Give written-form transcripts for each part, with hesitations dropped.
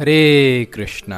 हरे कृष्णा।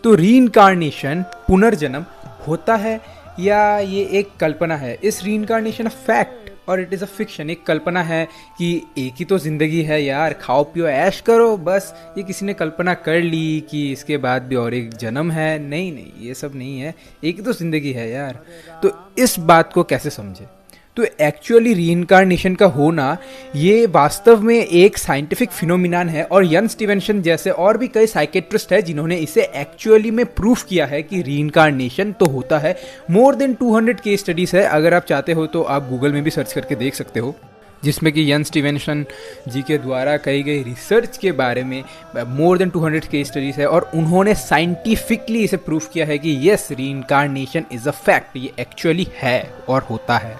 तो रीइंकार्नेशन पुनर्जन्म होता है या ये एक कल्पना है? इस रीइंकार्नेशन अ फैक्ट और इट इज़ अ फिक्शन? एक कल्पना है कि एक ही तो ज़िंदगी है यार, खाओ पियो ऐश करो, बस ये किसी ने कल्पना कर ली कि इसके बाद भी और एक जन्म है। नहीं नहीं, ये सब नहीं है, एक ही तो ज़िंदगी है यार। तो इस बात को कैसे समझे? तो एक्चुअली रीइंकार्नेशन का होना ये वास्तव में एक साइंटिफिक फिनोमिनन है और यन स्टीवेंसन जैसे और भी कई साइकेट्रिस्ट हैं जिन्होंने इसे एक्चुअली में प्रूफ किया है कि रीइंकार्नेशन तो होता है। मोर देन 200 केस स्टडीज है, अगर आप चाहते हो तो आप गूगल में भी सर्च करके देख सकते हो, जिसमें कि यन स्टीवेंसन जी के द्वारा कही गई रिसर्च के बारे में मोर देन 200 केस स्टडीज है और उन्होंने साइंटिफिकली इसे प्रूफ किया है कि yes, reincarnation is a fact, ये एक्चुअली है और होता है।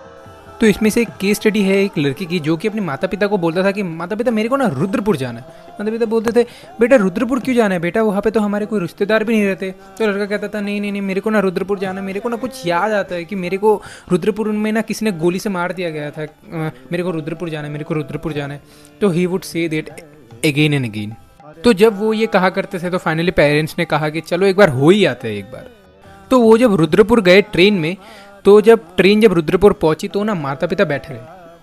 तो इसमें से एक केस स्टडी है एक लड़के की जो कि अपने माता पिता को बोलता था कि माता पिता मेरे को ना रुद्रपुर जाना है। माता पिता बोलते थे बेटा रुद्रपुर क्यों जाना है बेटा, वहाँ पे तो हमारे कोई रिश्तेदार भी नहीं रहते। तो लड़का कहता था नहीं नहीं नहीं, मेरे को ना रुद्रपुर जाना है, मेरे को ना कुछ याद आता है कि मेरे को रुद्रपुर में ना किसी ने गोली से मार दिया गया था, मेरे को रुद्रपुर जाना है, मेरे को रुद्रपुर जाना है। तो he would say that again and again. तो जब वो ये कहा करते थे तो फाइनली पेरेंट्स ने कहा कि चलो एक बार हो ही आते हैं एक बार। तो वो जब रुद्रपुर गए ट्रेन में, तो जब रुद्रपुर पहुंची तो ना माता पिता बैठे रहे,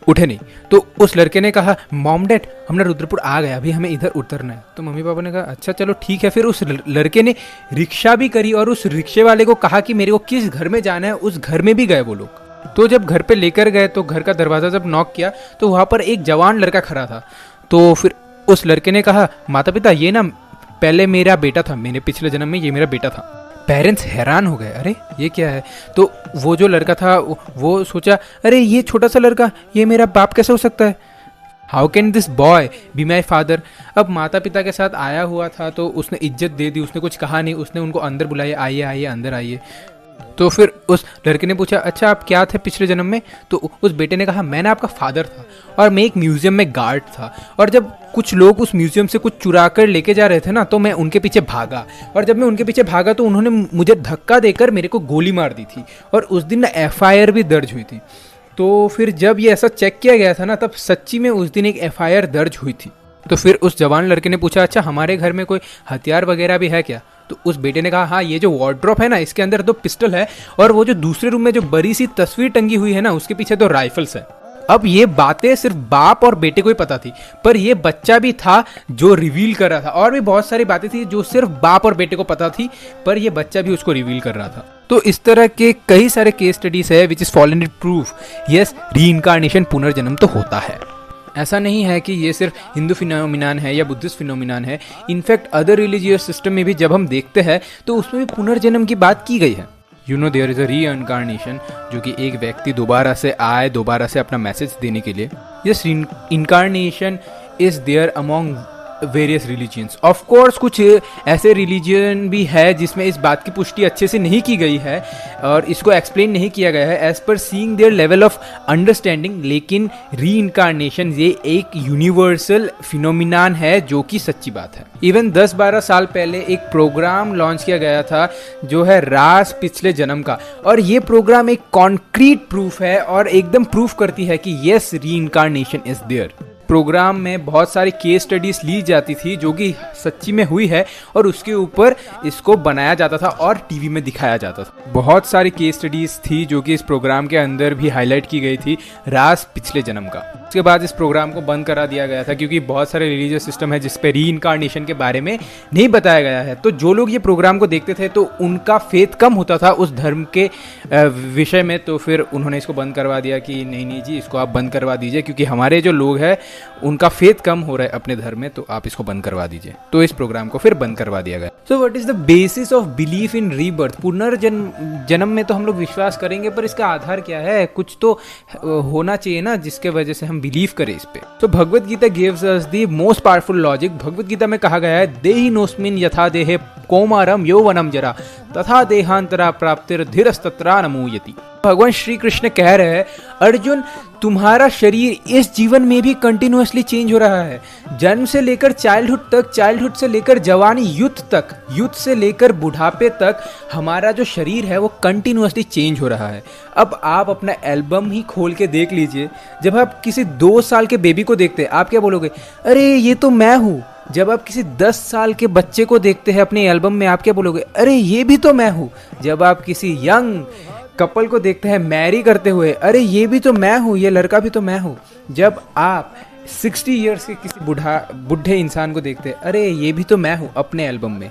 उठे नहीं। तो उस लड़के ने कहा मॉम डैड हम ना रुद्रपुर आ गए, अभी हमें इधर उतरना है। तो मम्मी पापा ने कहा अच्छा चलो ठीक है। फिर उस लड़के ने रिक्शा भी करी और उस रिक्शे वाले को कहा कि मेरे को किस घर में जाना है, उस घर में भी गए वो लोग। तो जब घर पे लेकर गए तो घर का दरवाजा जब नॉक किया तो वहां पर एक जवान लड़का खड़ा था। तो फिर उस लड़के ने कहा माता पिता ये ना पहले मेरा बेटा था, मैंने पिछले जन्म में ये मेरा बेटा था। पेरेंट्स हैरान हो गए, अरे ये क्या है। तो वो जो लड़का था वो सोचा अरे ये छोटा सा लड़का ये मेरा बाप कैसे हो सकता है, how can this boy be my father. अब माता पिता के साथ आया हुआ था तो उसने इज्जत दे दी, उसने कुछ कहा नहीं, उसने उनको अंदर बुलाया, आइए आइए अंदर आइए। तो फिर उस लड़के ने पूछा अच्छा आप क्या थे पिछले जन्म में। तो उस बेटे ने कहा मैं ना आपका फादर था और मैं एक म्यूजियम में गार्ड था, और जब कुछ लोग उस म्यूजियम से कुछ चुरा कर लेके जा रहे थे ना तो मैं उनके पीछे भागा, और जब मैं उनके पीछे भागा तो उन्होंने मुझे धक्का देकर मेरे को गोली मार दी थी, और उस दिन ना FIR भी दर्ज हुई थी। तो फिर जब ये ऐसा चेक किया गया था ना तब सच्ची में उस दिन एक FIR दर्ज हुई थी। तो फिर उस जवान लड़के ने पूछा अच्छा हमारे घर में कोई हथियार वगैरह भी है क्या। तो उस बेटे ने कहा हाँ ये जो वार्डरोब है ना इसके अंदर 2 पिस्टल है, और वो जो दूसरे रूम में जो बड़ी सी तस्वीर टंगी हुई है ना उसके पीछे 2 राइफल्स है। अब ये बातें सिर्फ बाप और बेटे को ही पता थी, पर ये बच्चा भी था जो रिवील कर रहा था, और भी बहुत सारी बातें थी जो सिर्फ बाप और बेटे को पता थी पर ये बच्चा भी उसको रिवील कर रहा था। तो इस तरह के कई सारे केस स्टडीज है which is fallen in proof yes reincarnation पुनर्जन्म तो होता है। ऐसा नहीं है कि ये सिर्फ हिंदू फिनोमिनन है या बुद्धिस्ट फिनोमिनन है, इनफैक्ट अदर रिलीजियस सिस्टम में भी जब हम देखते हैं तो उसमें भी पुनर्जन्म की बात की गई है। You know there is a reincarnation, जो कि एक व्यक्ति दोबारा से आए, दोबारा से अपना मैसेज देने के लिए। Yes, incarnation is there among various religions. Of course कुछ ऐसे रिलीजन भी है जिसमें इस बात की पुष्टि अच्छे से नहीं की गई है और इसको एक्सप्लेन नहीं किया गया है as per seeing their level of understanding, लेकिन रीइंकार्नेशन ये एक यूनिवर्सल फिनोमिनन है जो कि सच्ची बात है। इवन 10-12 साल पहले एक प्रोग्राम लॉन्च किया गया था जो है रास पिछले जन्म का, और ये प्रोग्राम एक कॉन्क्रीट प्रूफ है और एकदम प्रूफ करती है कि yes reincarnation is there. Program में बहुत सारी केस स्टडीज ली जाती थी जो कि सच्ची में हुई है और उसके ऊपर इसको बनाया जाता था और टीवी में दिखाया जाता था। बहुत सारी केस स्टडीज थी जो कि इस प्रोग्राम के अंदर भी हाईलाइट की गई थी रास पिछले जन्म का। उसके बाद इस प्रोग्राम को बंद करा दिया गया था क्योंकि बहुत सारे रिलीजियस सिस्टम है जिस पे रीइंकार्नेशन के बारे में नहीं बताया गया है। तो जो लोग ये प्रोग्राम को देखते थे तो उनका फेथ कम होता था उस धर्म के विषय में, तो फिर उन्होंने इसको बंद करवा दिया कि नहीं नहीं जी इसको आप बंद करवा दीजिए क्योंकि हमारे जो लोग हैं उनका फेथ कम हो रहा है अपने धर्म में, तो आप इसको बंद करवा दीजिए। तो इस प्रोग्राम को फिर बंद करवा दिया गया। So what is the basis of belief in rebirth? पुनर्जन्म में तो हम लोग विश्वास करेंगे पर इसका आधार क्या है? कुछ तो होना चाहिए ना जिसके वजह से हम बिलीव करें इस पे। तो Bhagavad Gita gives us the most powerful logic. Bhagavad Gita में कहा गया है देहि नोस्मिन यथा देहे कौमारम यौवनम जरा तथा देहांतरा प्राप्तिर धीरस्तत्रा नमूयति। भगवान श्री कृष्ण कह रहे हैं अर्जुन तुम्हारा शरीर इस जीवन में भी कंटिन्यूअसली चेंज हो रहा है, जन्म से लेकर चाइल्डहुड तक, चाइल्डहुड से लेकर जवानी यूथ तक, यूथ से लेकर बुढ़ापे तक हमारा जो शरीर है वो कंटिन्यूअसली चेंज हो रहा है। अब आप अपना एल्बम ही खोल के देख लीजिए, जब आप किसी 2 साल के बेबी को देखते हैं आप क्या बोलोगे? अरे ये तो मैं हूँ। जब आप किसी 10 साल के बच्चे को देखते हैं अपने एल्बम में, आप क्या बोलोगे? अरे ये भी तो मैं हूँ। जब आप किसी यंग कपल को देखते हैं मैरी करते हुए, अरे ये भी तो मैं हूँ, ये लड़का भी तो मैं हूँ। जब आप 60 इयर्स के किसी बुढ़े इंसान को देखते हैं, अरे ये भी तो मैं हूँ अपने एल्बम में।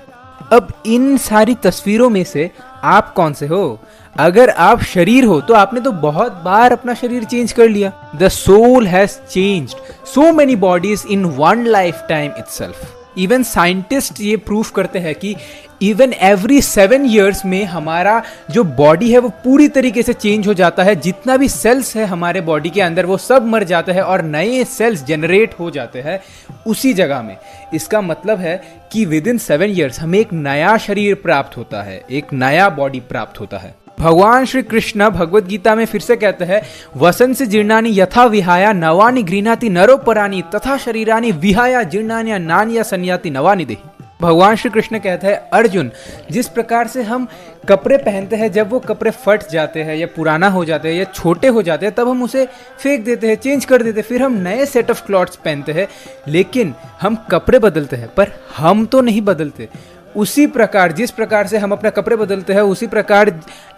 अब इन सारी तस्वीरों में से आप कौन से हो? अगर आप शरीर हो तो आपने तो बहुत बार अपना शरीर चेंज कर लिया। The soul has changed so many bodies in one lifetime itself. Even scientist ये प्रूफ करते हैं कि इवन एवरी 7 years में हमारा जो बॉडी है वो पूरी तरीके से चेंज हो जाता है। जितना भी सेल्स है हमारे बॉडी के अंदर वो सब मर जाते हैं और नए सेल्स जनरेट हो जाते हैं उसी जगह में। इसका मतलब है कि विद इन 7 years हमें एक नया शरीर प्राप्त होता है, एक नया बॉडी प्राप्त होता है। भगवान श्री कृष्ण भगवत गीता में फिर से कहते हैं, वसंस जीर्णानि यथा विहाया नवानि गृह्णाति नरोपराणि तथा शरीरानि विहाया जीर्णानि नान्या संयाति नवानि देहि। भगवान श्री कृष्ण कहते हैं, अर्जुन, जिस प्रकार से हम कपड़े पहनते हैं, जब वो कपड़े फट जाते हैं या पुराना हो जाते हैं या छोटे हो जाते हैं तब हम उसे फेंक देते हैं, चेंज कर देते हैं, फिर हम नए सेट ऑफ क्लॉथ्स पहनते हैं। लेकिन हम कपड़े बदलते हैं पर हम तो नहीं बदलते। उसी प्रकार जिस प्रकार से हम अपने कपड़े बदलते हैं उसी प्रकार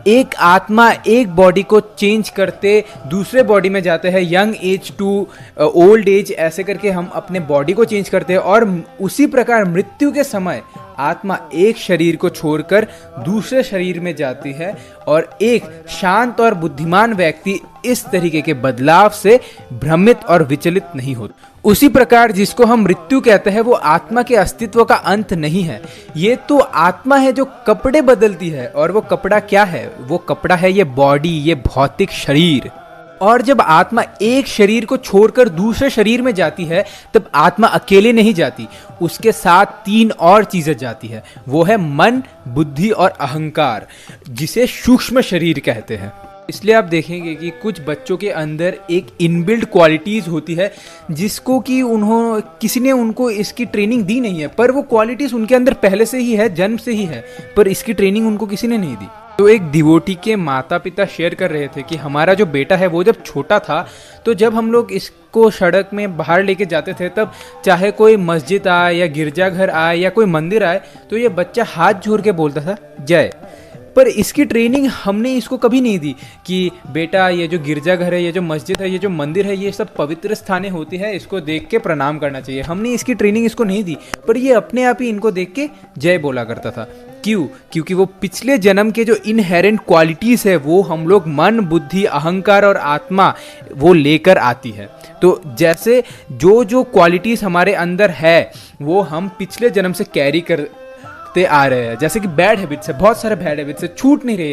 एक आत्मा एक बॉडी को चेंज करते दूसरे बॉडी में जाते हैं, young age to old age, ऐसे करके हम अपने बॉडी को चेंज करते हैं। और उसी प्रकार मृत्यु के समय आत्मा एक शरीर को छोड़कर दूसरे शरीर में जाती है और एक शांत और बुद्धिमान व्यक्ति इस तरीके के बदलाव से भ्रमित और विचलित नहीं होता। उसी प्रकार जिसको हम मृत्यु कहते हैं वो आत्मा के अस्तित्व का अंत नहीं है। ये तो आत्मा है जो कपड़े बदलती है। और वो कपड़ा क्या है? वो कपड़ा है ये बॉडी, ये भौतिक शरीर। और जब आत्मा एक शरीर को छोड़कर दूसरे शरीर में जाती है तब आत्मा अकेले नहीं जाती, उसके साथ 3 और चीजें जाती है। वो है मन, बुद्धि और अहंकार, जिसे सूक्ष्म शरीर कहते हैं। इसलिए आप देखेंगे कि कुछ बच्चों के अंदर एक इनबिल्ट क्वालिटीज़ होती है जिसको कि किसी ने उनको इसकी ट्रेनिंग दी नहीं है, पर वो क्वालिटीज़ उनके अंदर पहले से ही है, जन्म से ही है, पर इसकी ट्रेनिंग उनको किसी ने नहीं दी। तो एक डिवोटी के माता पिता शेयर कर रहे थे कि हमारा जो बेटा है वो जब छोटा था तो जब हम लोग इसको सड़क में बाहर लेके जाते थे तब चाहे कोई मस्जिद आए या गिरजाघर आए या कोई मंदिर आए तो ये बच्चा हाथ जोड़ के बोलता था जय। पर इसकी ट्रेनिंग हमने इसको कभी नहीं दी कि बेटा ये जो गिरजाघर है, ये जो मस्जिद है, ये जो मंदिर है, ये सब पवित्र स्थानें होती है, इसको देख के प्रणाम करना चाहिए। हमने इसकी ट्रेनिंग इसको नहीं दी, पर ये अपने आप ही इनको देख के जय बोला करता था। क्यों? क्योंकि वो पिछले जन्म के जो इनहेरेंट क्वालिटीज़ है वो हम लोग मन, बुद्धि, अहंकार और आत्मा वो लेकर आती है। तो जैसे जो जो क्वालिटीज़ हमारे अंदर है वो हम पिछले जन्म से कैरी कर आ रहे हैं। जैसे कि बैड हैबिट्स है, बहुत सारे बैड हैबिट्स है, छूट नहीं रही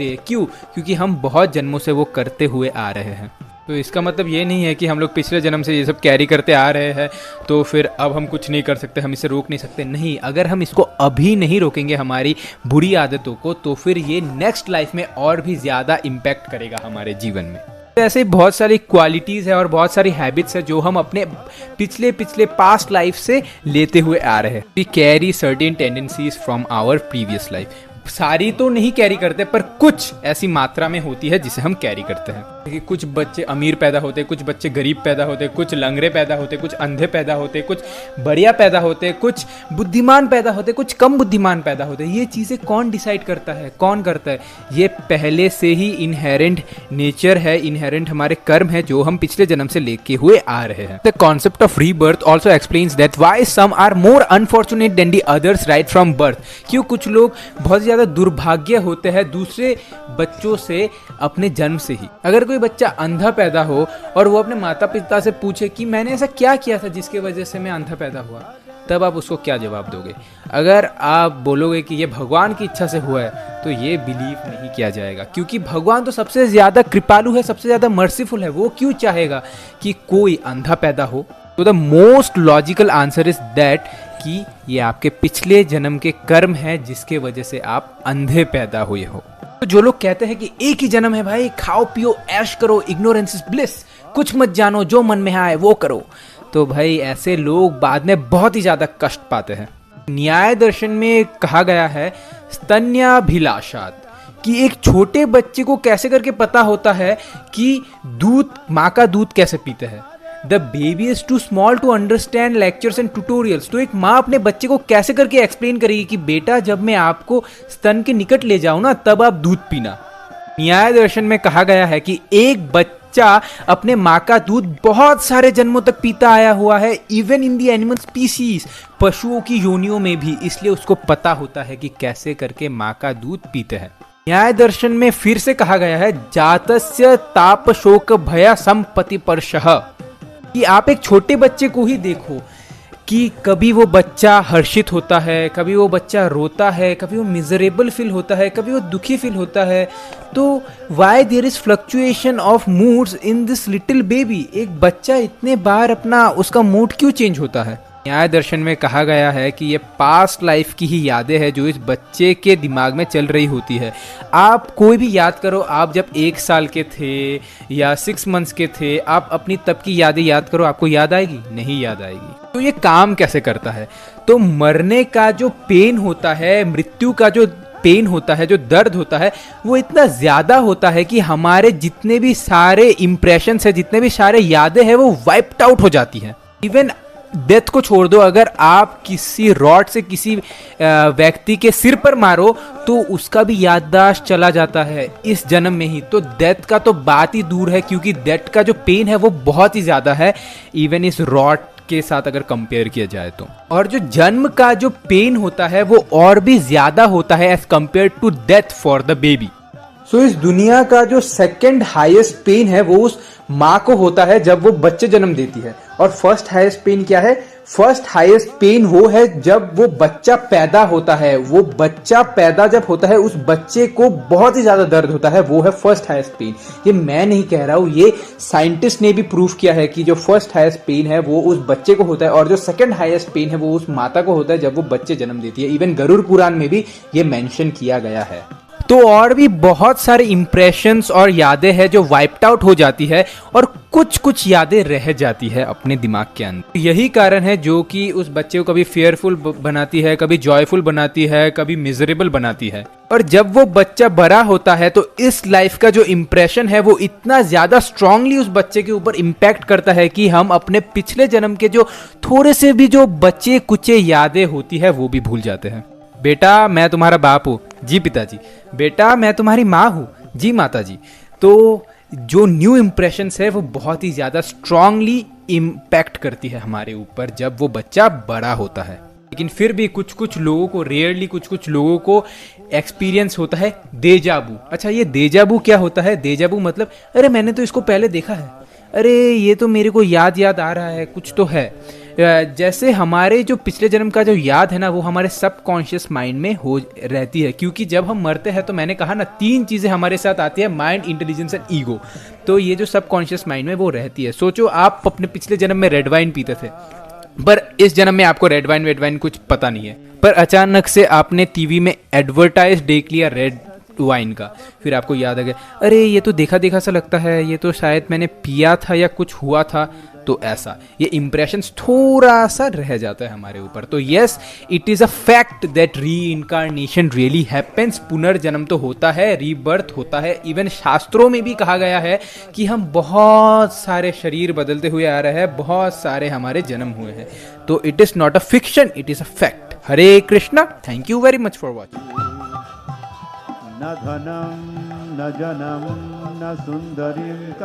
है। क्यों? क्योंकि हम बहुत जन्मों से वो करते हुए आ रहे हैं। तो इसका मतलब ये नहीं है कि हम लोग पिछले जन्म से ये सब कैरी करते आ रहे हैं तो फिर अब हम कुछ नहीं कर सकते, हम इसे रोक नहीं सकते। नहीं, अगर हम इसको अभी नहीं रोकेंगे हमारी बुरी आदतों को तो फिर ये नेक्स्ट लाइफ में और भी ज़्यादा इम्पैक्ट करेगा हमारे जीवन में। ऐसे बहुत सारी क्वालिटीज़ है और बहुत सारी हैबिट्स है जो हम अपने पिछले पास्ट लाइफ से लेते हुए आ रहे हैं। We carry certain tendencies from our previous life. सारी तो नहीं कैरी करते पर कुछ ऐसी मात्रा में होती है जिसे हम कैरी करते हैं। कि कुछ बच्चे अमीर पैदा होते, कुछ बच्चे गरीब पैदा होते, कुछ लंगड़े पैदा होते, कुछ अंधे पैदा होते, कुछ बढ़िया पैदा होते, कुछ बुद्धिमान पैदा होते, कुछ कम बुद्धिमान पैदा होते। ये चीज़ें कौन डिसाइड करता है, कौन करता है? ये पहले से ही इनहेरेंट नेचर है, इनहेरेंट हमारे कर्म है जो हम पिछले जन्म से लेके हुए आ रहे हैं। The concept of rebirth also explains that why some are more unfortunate than the others right from birth. क्यों कुछ लोग बहुत ज़्यादा दुर्भाग्य होते हैं दूसरे बच्चों से अपने जन्म से ही। अगर कोई बच्चा अंधा पैदा हो और वो अपने माता पिता से पूछे कि मैंने ऐसा क्या किया था जिसकी वजह से मैं अंधा पैदा हुआ, तब आप उसको क्या जवाब दोगे? अगर आप बोलोगे कि ये भगवान की इच्छा से हुआ है तो ये बिलीव नहीं किया जाएगा, क्योंकि भगवान तो सबसे ज़्यादा कृपालु है, सबसे ज़्यादा मर्सीफुल है। वो क्यों चाहेगा कि कोई अंधा पैदा हो? तो the most logical answer is that कि ये आपके पिछले जन्म के कर्म है जिसके वजह से आप अंधे पैदा हुए हो। तो जो लोग कहते हैं कि एक ही जन्म है भाई, खाओ पियो ऐश करो, इग्नोरेंस इज ब्लिस, कुछ मत जानो, जो मन में आए वो करो, तो भाई ऐसे लोग बाद में बहुत ही ज्यादा कष्ट पाते हैं। न्याय दर्शन में कहा गया है स्तन्याभिलाषात, कि एक छोटे बच्चे को कैसे करके पता होता है कि दूध, माँ का दूध कैसे पीते हैं। The baby is too small to understand lectures and tutorials. तो एक माँ अपने बच्चे को कैसे करके एक्सप्लेन करेगी कि बेटा जब मैं आपको स्तन के निकट ले जाऊं ना तब आप दूध पीना। न्याय दर्शन में कहा गया है कि एक बच्चा अपने माँ का दूध बहुत सारे जन्मों तक पीता आया हुआ है, even in the animal species, पशुओं की योनियों में भी, इसलिए उसको पता होता है कि कैसे करके माँ का दूध पीते हैं। न्याय दर्शन में फिर से कहा गया है जातस्य ताप शोक भय संपत्ति परशः, कि आप एक छोटे बच्चे को ही देखो कि कभी वो बच्चा हर्षित होता है, कभी वो बच्चा रोता है, कभी वो मिजरेबल फील होता है, कभी वो दुखी फील होता है। तो why there is fluctuation of moods in this little baby, एक बच्चा इतने बार अपना उसका मूड क्यों चेंज होता है। न्याय दर्शन में कहा गया है कि ये पास्ट लाइफ की ही यादें हैं जो इस बच्चे के दिमाग में चल रही होती है। आप कोई भी याद करो, आप जब 1 साल के थे या 6 मंथ्स के थे, आप अपनी तब की यादें याद करो, आपको याद आएगी? नहीं याद आएगी। तो ये काम कैसे करता है? तो मरने का जो पेन होता है, मृत्यु का जो पेन होता है, जो दर्द होता है, वो इतना ज्यादा होता है कि हमारे जितने भी सारे इंप्रेशंस है, जितने भी सारे यादें हैं, वो वाइप्ड आउट हो जाती हैं। इवन डेथ को छोड़ दो, अगर आप किसी रॉड से किसी व्यक्ति के सिर पर मारो तो उसका भी याददाश्त चला जाता है इस जन्म में ही। तो डेथ का तो बात ही दूर है, क्योंकि डेथ का जो पेन है वो बहुत ही ज्यादा है, इवन इस रॉड के साथ अगर कंपेयर किया जाए तो। और जो जन्म का जो पेन होता है वो और भी ज्यादा होता है as compare to death for the baby. So इस दुनिया का जो सेकंड हाईएस्ट पेन है वो उस माँ को होता है जब वो बच्चे जन्म देती है। और फर्स्ट हाईएस्ट पेन क्या है? फर्स्ट हाईएस्ट पेन वो है जब वो बच्चा पैदा होता है। वो बच्चा पैदा जब होता है, उस बच्चे को बहुत ही ज्यादा दर्द होता है, वो है फर्स्ट हाईएस्ट पेन। ये मैं नहीं कह रहा हूं, ये साइंटिस्ट ने भी प्रूफ किया है कि जो फर्स्ट हाईएस्ट पेन है वो उस बच्चे को होता है, और जो सेकंड हाईएस्ट पेन है वो उस माता को होता है जब वो बच्चे जन्म देती है। इवन गरुड़ पुराण में भी ये मेंशन किया गया है। तो और भी बहुत सारे इंप्रेशंस और यादें हैं जो वाइप्ड आउट हो जाती है, और कुछ कुछ यादें रह जाती है अपने दिमाग के अंदर। यही कारण है जो कि उस बच्चे को कभी फियरफुल बनाती है, कभी जॉयफुल बनाती है, कभी मिजरेबल बनाती है। और जब वो बच्चा बड़ा होता है तो इस लाइफ का जो इंप्रेशन है वो इतना ज्यादा स्ट्रांगली उस बच्चे के ऊपर इम्पैक्ट करता है कि हम अपने पिछले जन्म के जो थोड़े से भी जो बच्चे कुचे यादें होती है वो भी भूल जाते हैं। बेटा मैं तुम्हारा बाप हूँ, जी पिताजी। बेटा मैं तुम्हारी माँ हूँ, जी माता जी। तो जो न्यू इम्प्रेशंस है वो बहुत ही ज्यादा स्ट्रांगली इम्पैक्ट करती है हमारे ऊपर जब वो बच्चा बड़ा होता है। लेकिन फिर भी कुछ कुछ लोगों को, रेयरली कुछ कुछ लोगों को एक्सपीरियंस होता है देजाबू। अच्छा, ये देजाबू क्या होता है? देजाबू मतलब अरे मैंने तो इसको पहले देखा है, अरे ये तो मेरे को याद आ रहा है, कुछ तो है। जैसे हमारे जो पिछले जन्म का जो याद है ना वो हमारे सबकॉन्शियस माइंड में हो रहती है, क्योंकि जब हम मरते हैं तो मैंने कहा ना 3 चीजें हमारे साथ आती है, माइंड, इंटेलिजेंस एंड ईगो। तो ये जो सबकॉन्शियस माइंड में वो रहती है। सोचो आप अपने पिछले जन्म में रेड वाइन पीते थे, पर इस जन्म में आपको रेड वाइन कुछ पता नहीं है, पर अचानक से आपने टीवी में एडवर्टाइज देख लिया रेड वाइन का, फिर आपको याद आ गया अरे ये तो देखा देखा सा लगता है, ये तो शायद मैंने पिया था या कुछ हुआ था। तो ऐसा ये इंप्रेशंस थोड़ा सा रह जाता है हमारे ऊपर। तो yes, it is a fact that री इनकारनेशन रियली हैपेंस। पुनर्जन्म तो होता है, रीबर्थ होता है। इवन शास्त्रों में भी कहा गया है कि हम बहुत सारे शरीर बदलते हुए आ रहे हैं, बहुत सारे हमारे जन्म हुए हैं। तो it is not a fiction, it is a fact. Hare Krishna, thank you very much for watching. न धनं न जनं न सुन्दरीं